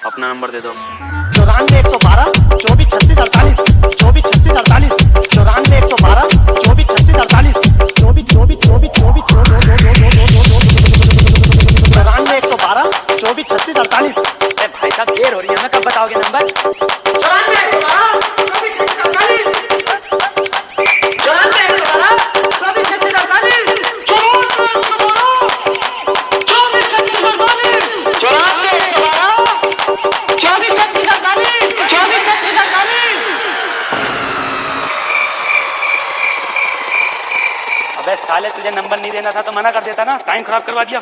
अपना नंबर दे दो। 94 112 24 36 48 24 36 48 94 36 48। भाई साहब देर हो रही है, हमें कब बताओगे नंबर? अबे साले तुझे नंबर नहीं देना था तो मना कर देता ना, टाइम खराब करवा दिया।